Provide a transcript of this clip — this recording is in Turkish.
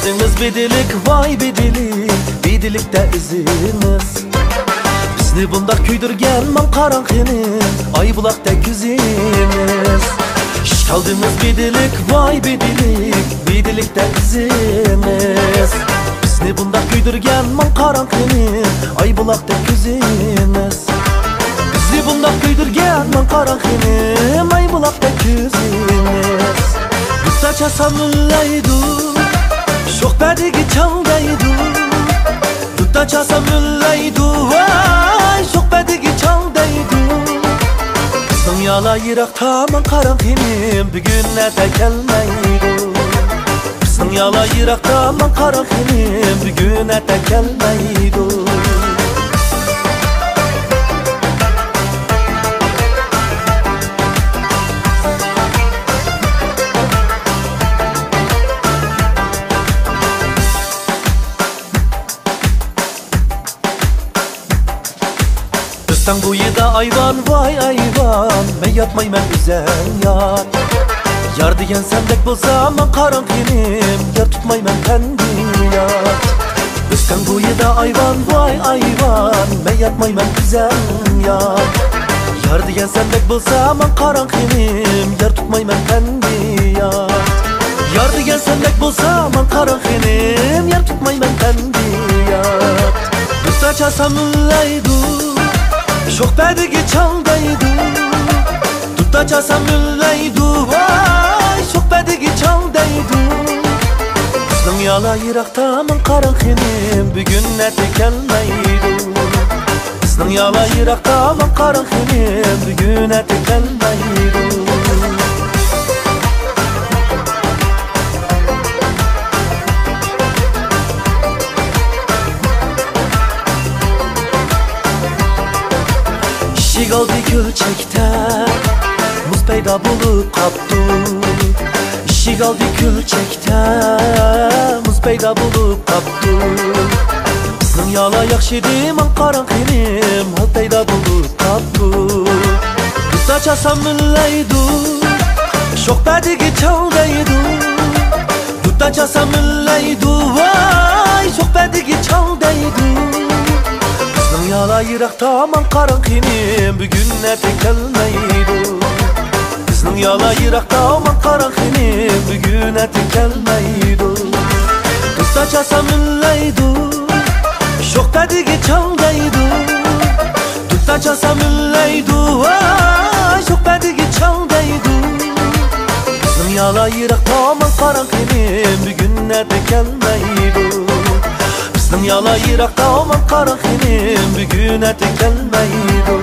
Çaldınız bedilik, vay bedilik, bedilikte iziniz. Bizni bundaq küydürgen man karanqinin, ay bulaqda güziniz. Çaldınız bedilik, vay bedilik, bedilikte iziniz. Bizni bundaq küydürgen man karanqinin, ay bulaqda güziniz. Bizni bundaq küydürgen man karanqinin, ay bulaqda güziniz. Dutta çasamıllaydu, sohbetigi çaldaydu. Dutta çasamıllaydu, vay sohbetigi çaldaydu. Kızın yala yirakta man karanqinim, bugün ete gelmeydu. Kızın yala yirakta man karanqinim, bugün ete gelmeydu. Sen bu yeda ayvan, vay ayvan, men yatmayman güzel yar. Yar diyen sendek bolsa man karanqinim, yar tutmayman kendi yar. Sen bu yeda ayvan, vay ayvan, men yatmayman güzel yar. Yar diyen sendek bolsa man karanqinim, yar tutmayman kendi yar. Yar diyen sendek bolsa man karanqinim, yar tutmayman kendi yar. Dutta çasamıllaydu, sohbetigi çaldaydu. Dutta çasamıllaydu, vay sohbetigi çaldaydu. Kızın yala yirakta man karanqinim, bugün eti gelmeydu. Kızın yala yirakta man karanqinim, bugün eti gelmeydu. İşik aldı gülçekte, muz peyda bulup kaptı. İşik aldı gülçekte, muz peyda bulup kaptı. Kızın yala yakşidi man karanqinim, hal peyda bulup kaptı. Dutta çasamıllaydu, sohbetigi çaldaydu. Dutta çasamıllaydu, vay sohbetigi çaldaydu. Kızın yala yirakta man karanqinim, bugün ete gelmeydu. Kızın yala yirakta man karanqinim, bugün ete gelmeydu. Dutta çasamıllaydu, sohbetigi çaldaydu. Dutta çasamıllaydu, vay sohbetigi çaldaydu. Kızın yala yirakta man karanqinim, bugün ete gelmeydu. Kızın yala yirakta man karanqinim, bugün ete gelmeydu.